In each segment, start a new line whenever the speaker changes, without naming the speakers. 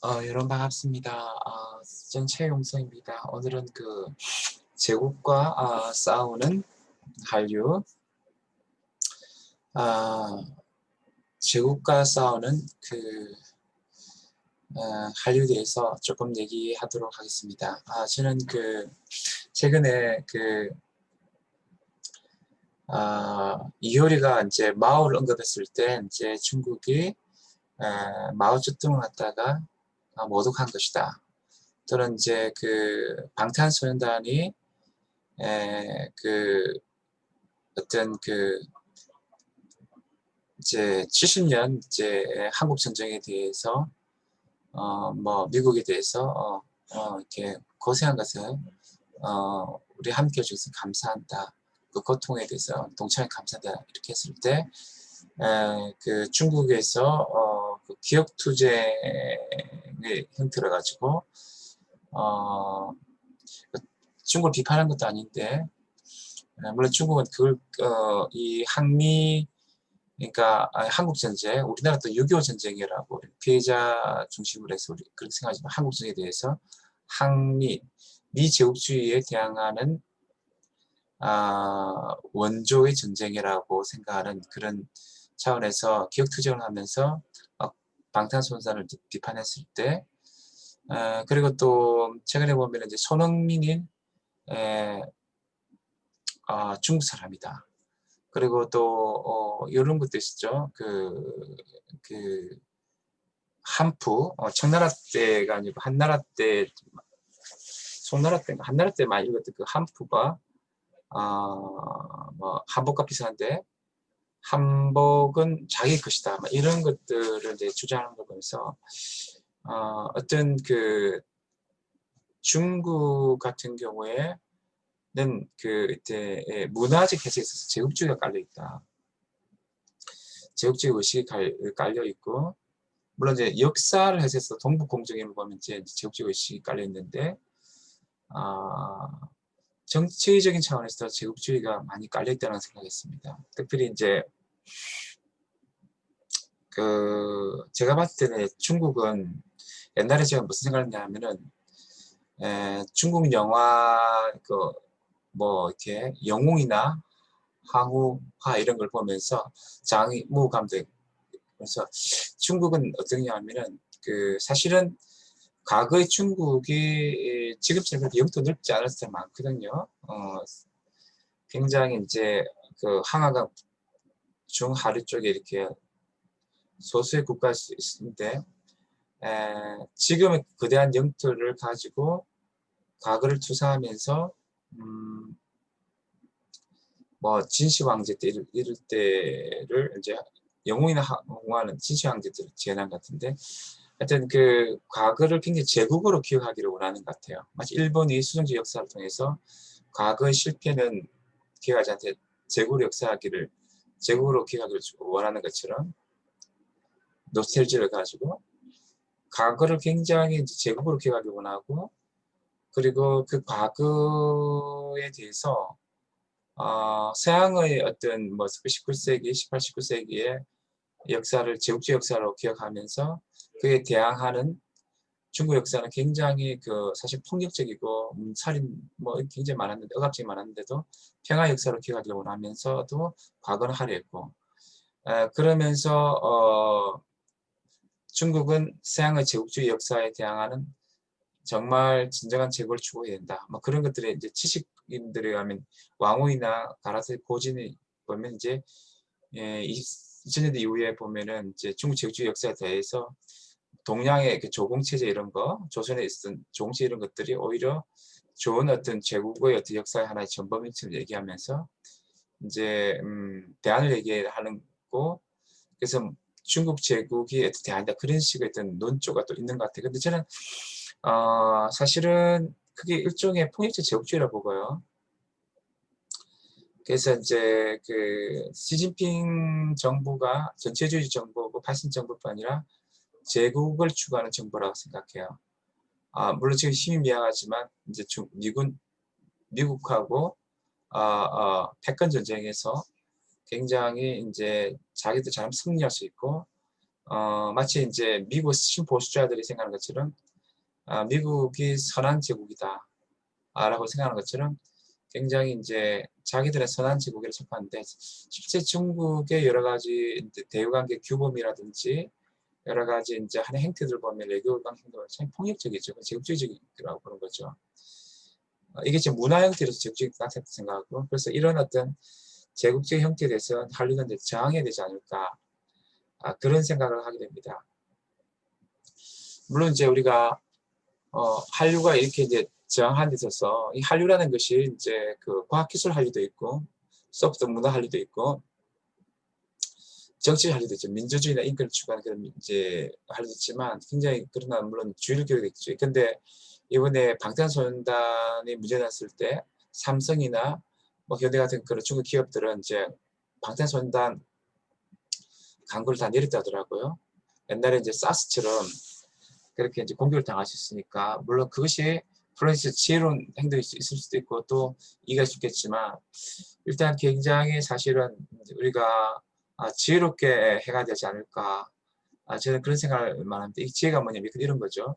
여러분 반갑습니다. 저는 최용성입니다. 오늘은 제국과 싸우는 한류, 아, 제국과 싸우는 한류에 대해서 조금 얘기하도록 하겠습니다. 저는 최근에 이효리가 이제 마오를 언급했을 때 이제 중국이 마오쩌둥을 갖다가 모독한 것이다. 또는 이제 방탄소년단이 어떤 이제 70년 이제 한국 전쟁에 대해서 뭐 미국에 대해서 이렇게 고생한 것을 우리 함께 해주셔서 감사한다. 그 고통에 대해서 동참해 감사한다. 이렇게 했을 때 중국에서 기억 투쟁의 형태로 가지고 중국을 비판한 것도 아닌데 물론 중국은 이 항미 그러니까 한국 전쟁, 우리나라도 6.25 전쟁이라고 피해자 중심으로 해서 우리 그렇게 생각하지만 한국 전쟁에 대해서 항미 미제국주의에 대항하는 원조의 전쟁이라고 생각하는 그런 차원에서 기억투쟁을 하면서 방탄소년단을 비판했을 때 그리고 또 최근에 보면 이제 손흥민이 중국 사람이다. 그리고 또 이런 것도 있었죠. 한푸 청나라 때가 아니고 한나라 때, 송나라 때, 한나라 때 많이 읽었던 한푸가 뭐 한복과 비슷한데 한복은 자기 것이다. 이런 것들을 이제 주장하는 거 보면서 어떤 중국 같은 경우에는 이때 문화적 해석에 있어서 제국주의가 깔려 있다. 제국주의 의식이 깔려 있고, 물론 이제 역사를 해서 동북공정임을 보면 이제 제국주의 의식이 깔려 있는데, 정치적인 차원에서 제국주의가 많이 깔려 있다는 생각했습니다. 특별히 이제 제가 봤을 때는 중국은 옛날에 제가 무슨 생각을 했냐면은 중국 영화 뭐 이렇게 영웅이나 항우화 이런 걸 보면서 장무 감독 그래서 중국은 어떠냐 하면은 사실은 과거의 중국이 지금처럼 영토 넓지 않았을 때 많거든요. 굉장히 이제 항아가 중하류 쪽에 이렇게 소수의 국가일 수 있는데 지금의 거대한 영토를 가지고 과거를 투사하면서 뭐 진시 황제 때 이럴 때를 이제 영웅이나 항우하는 진시 황제들 재난 같은데 하여튼 과거를 굉장히 제국으로 기억하기를 원하는 것 같아요. 마치 일본이 수정제 역사를 통해서 과거의 실패는 기억하지 않되 제국으로 기억하기를 원하는 것처럼 노스텔지를 가지고 과거를 굉장히 이제 제국으로 기억하기 원하고 그리고 그 과거에 대해서 서양의 어떤 뭐 19세기, 18, 19세기의 역사를 제국주의 역사로 기억하면서 그에 대항하는 중국 역사는 굉장히 사실 폭력적이고 살인 뭐 굉장히 많았는데 억압적이 많았는데도 평화 역사로 기억하기를 원하면서도 과거는 하려 했고 그러면서 중국은 서양의 제국주의 역사에 대항하는 정말 진정한 제국을 추구해야 된다. 뭐 그런 것들에 이제 지식인들에 가면 왕후이나 가라스 고진이 보면 이제 2000년대 이후에 보면은 이제 중국 제국주의 역사에 대해서 동양의 조공체제 이런 거, 조선에 있었던 조공체 이런 것들이 오히려 좋은 어떤 제국의 어떤 역사의 하나의 전범인처럼 얘기하면서 이제 대안을 얘기하는 거. 그래서 중국 제국이 어떻게 대안이다 그런 식의 어떤 논조가 또 있는 것 같아요. 근데 저는 사실은 그게 일종의 폭력적 제국주의라고 보고요. 그래서 이제 시진핑 정부가 전체주의 정부고 발신 정부뿐 아니라 제국을 추구하는 정부라고 생각해요. 물론 지금 힘이 미약하지만 이제 미국하고 패권 전쟁에서 굉장히 이제 자기도 잘 승리할 수 있고 마치 이제 미국 신보수자들이 생각하는 것처럼 미국이 선한 제국이다 라고 생각하는 것처럼 굉장히 이제 자기들의 선한 제국이라 생각하는데 실제 중국의 여러 가지 대우관계 규범이라든지 여러 가지 이제 하는 행태들 보면 외교관 행동은 참 폭력적이죠. 제국주의적이라고 그런 거죠. 이게 지금 문화 형태로서 제국주의가 생각하고 그래서 이런 어떤 제국주의 형태에 대해서 한류는 저항해야 되지 않을까 그런 생각을 하게 됩니다. 물론 이제 우리가 한류가 이렇게 이제 저항하는 데 있어서 이 한류라는 것이 이제 그 과학기술 한류도 있고 소프트 문화 한류도 있고 정치 한류도 있죠. 민주주의나 인권을 추구하는 그런 이제 한류도 있지만 굉장히 그러나 물론 주의를 기울이게 있죠. 근데 이번에 방탄소년단이 문제 났을 때 삼성이나 뭐 현대 같은 그런 중국 기업들은 이제 방탄소년단 광고를 다 내렸다 하더라고요. 옛날에 이제 사스처럼 그렇게 이제 공격을 당하셨으니까 물론 그것이 프로세스 지혜로운 행동이 있을 수도 있고 또 이해할 수 있겠지만 일단 굉장히 사실은 우리가 지혜롭게 해가 되지 않을까 저는 그런 생각을 많은데 이 지혜가 뭐냐면 이런 거죠.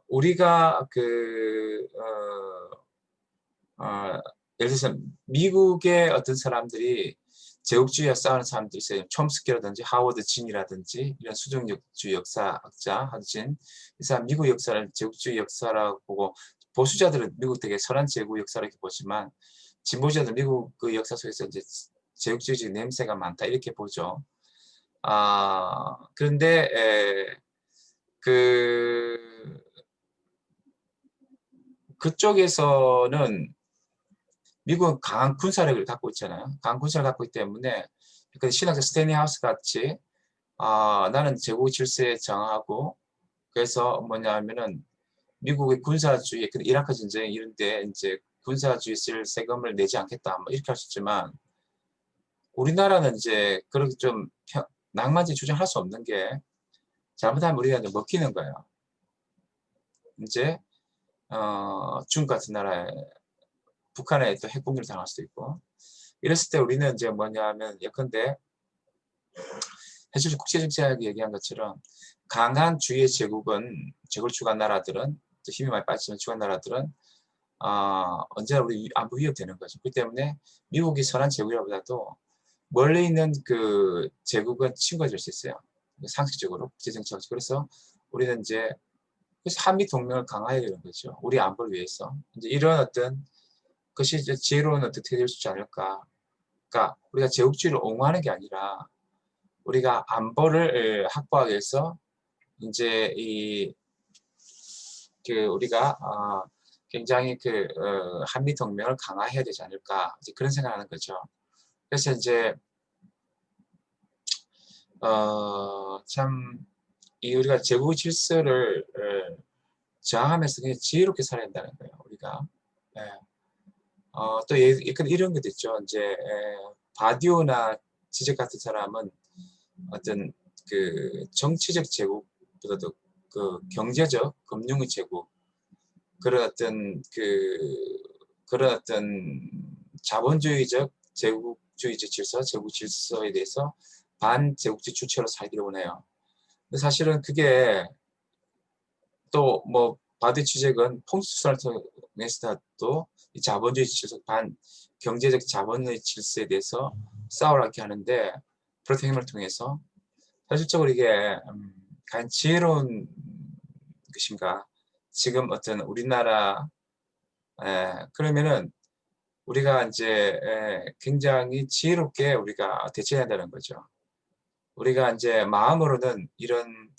우리가 예를 들어서 미국의 어떤 사람들이 제국주의와 싸우는 사람들이 있어요. 촘스키라든지 하워드 진이라든지 이런 수정주의 역사학자 하진 이 사람 미국 역사를 제국주의 역사라고 보고 보수자들은 미국 되게 선한 제국 역사라고 보지만 진보자들은 미국 그 역사 속에서 이제 제국주의적 냄새가 많다 이렇게 보죠. 그런데 그쪽에서는 미국은 강한 군사력을 갖고 있잖아요. 강한 군사를 갖고 있기 때문에 신학자 스탠리 하우스 같이 나는 제국 질서에 저항하고 그래서 뭐냐면은 미국의 군사주의, 이라크 전쟁 이런 데 이제 군사주의 쓸 세금을 내지 않겠다 뭐 이렇게 할 수 있지만 우리나라는 이제 그렇게 좀 낭만적인 주장할 수 없는 게 잘못하면 우리가 이제 먹히는 거예요. 이제 중국 같은 나라에 북한에 또 핵공격을 당할 수도 있고 이랬을 때 우리는 이제 뭐냐면 예컨대 해수주 국제정치학이 얘기한 것처럼 강한 주의 제국은 제국을 추구한 나라들은 힘이 많이 빠지면 추구한 나라들은 언제나 우리 안보 위협 되는 거죠. 그렇기 때문에 미국이 선한 제국이라보다도 멀리 있는 그 제국은 친구가 될 수 있어요. 상식적으로 국제정치학적으로. 그래서 우리는 이제 그래서 한미 동맹을 강화해야 되는 거죠. 우리 안보를 위해서. 이제 이런 어떤 것이 이제 지혜로운 어떻게 될 수 있지 않을까. 그러니까 우리가 제국주의를 옹호하는 게 아니라 우리가 안보를 확보하기 위해서 이제 우리가 굉장히 한미 동맹을 강화해야 되지 않을까 이제 그런 생각하는 거죠. 그래서 이제 참 우리가 제국 질서를 저항하면서 그냥 지혜롭게 살아야 된다는 거예요. 우리가 또 이런 것도 있죠. 이제 바디오나 지적 같은 사람은 어떤 정치적 제국보다도 경제적 금융의 제국 그런 어떤 자본주의적 제국주의적 질서, 제국 질서에 대해서 반제국주의 주체로 살기를 원해요. 근데 사실은 그게 또 뭐 바디 취재건 폼수사를 통해서도 이 자본주의 질서, 경제적 자본의 질서에 대해서 싸우라고 하는데 프로테임을 통해서 현실적으로 이게 과연 지혜로운 것인가? 지금 어떤 우리나라 그러면은 우리가 이제 굉장히 지혜롭게 우리가 대처해야 한다는 거죠. 우리가 이제 마음으로는 이런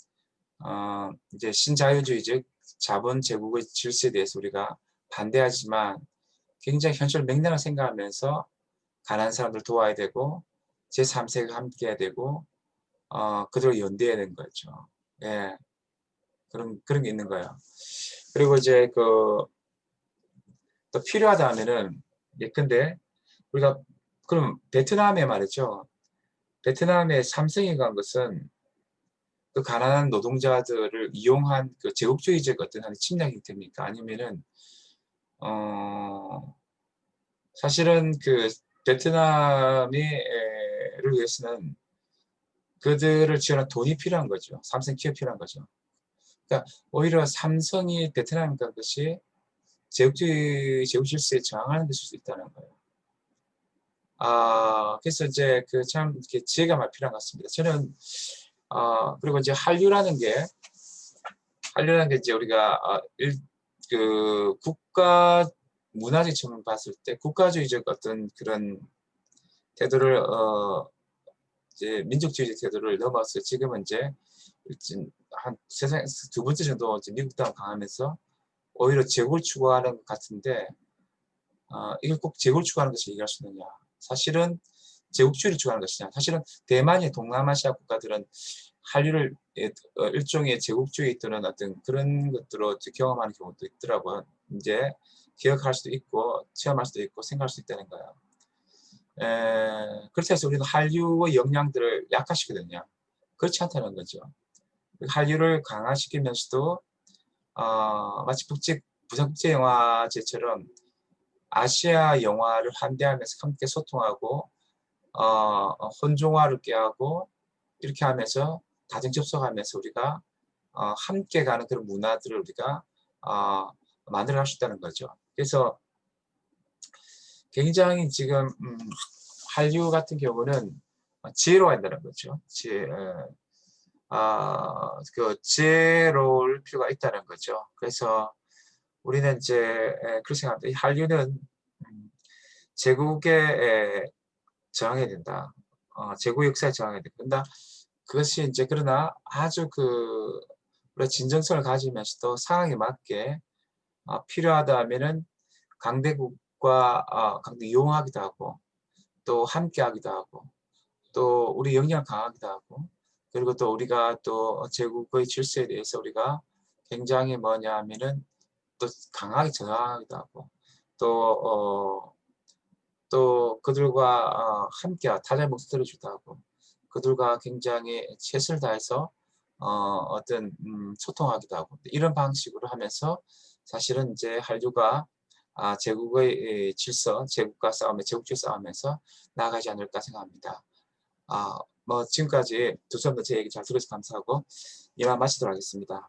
이제 신자유주의적 자본 제국의 질서에 대해서 우리가 반대하지만 굉장히 현실 맥락을 생각하면서 가난한 사람들 도와야 되고 제3세가 함께 해야 되고 그들을 연대해야 되는 거죠. 예, 그런 게 있는 거예요. 그리고 이제 또 필요하다 하면은 예컨대 우리가 그럼 베트남에 말이죠. 베트남의 삼성이 간 것은 그 가난한 노동자들을 이용한 그 제국주의적 어떤 한 침략 형태입니까? 아니면은 사실은 베트남이 경제를 위해서는 그들을 지원할 돈이 필요한 거죠. 삼성 기업이 필요한 거죠. 그러니까 오히려 삼성이 베트남에 간 것이 제국주의, 제국 질서에 저항하는 것일 수 있다는 거예요. 그래서 이제 그 참 이렇게 지혜가 많이 필요한 것 같습니다. 저는 그리고 이제 한류라는 게 이제 우리가 그 국가 문화적 측면 봤을 때 국가주의적 어떤 그런 태도를 이제 민족주의적 태도를 넘어서 지금은 이제 한 세상 두 번째 정도 이제 미국 땅 강하면서 오히려 제국을 추구하는 것 같은데 이걸 꼭 제국을 추구하는 것을 얘기할 수 있느냐? 사실은 제국주의를 추구하는 것이냐? 사실은 대만의 동남아시아 국가들은 한류를 일종의 제국주의 또는 어떤 그런 것들로 경험하는 경우도 있더라고요. 이제 기억할 수도 있고 체험할 수도 있고 생각할 수도 있다는 거예요. 그렇다 해서 우리는 한류의 영향들을 약화시키거든요. 그렇지 않다는 거죠. 한류를 강화시키면서도 마치 부산국제영화제처럼 아시아 영화를 환대하면서 함께 소통하고 혼종화를 꾀하고 이렇게 하면서 다중 접속하면서 우리가 함께 가는 그런 문화들을 우리가 만들어 갈 수 있다는 거죠. 그래서 굉장히 지금 한류 같은 경우는 지혜로워야 된다는 거죠. 그 지혜로울 필요가 있다는 거죠. 그래서 우리는 이제 그렇게 생각합니다. 이 한류는 제국에 저항해야 된다. 제국 역사에 저항해야 된다. 그것이 이제 그러나 아주 우리가 진정성을 가지면서도 상황에 맞게 필요하다 하면은 강대국과 이용하기도 하고 또 함께하기도 하고 또 우리 역량을 강하기도 하고 그리고 또 우리가 또 제국의 질서에 대해서 우리가 굉장히 뭐냐 하면은 또 강하게 저항하기도 하고 또 그들과 함께 타자의 목소리를 주기도 하고 그들과 굉장히 최선을 다해서 어떤 소통하기도 하고 이런 방식으로 하면서 사실은 이제 한류가 제국의 질서, 제국과 싸움에 제국주의 싸움에서 나아가지 않을까 생각합니다. 뭐 지금까지 두 사람 제 얘기 잘 들어서 감사하고 이만 마치도록 하겠습니다.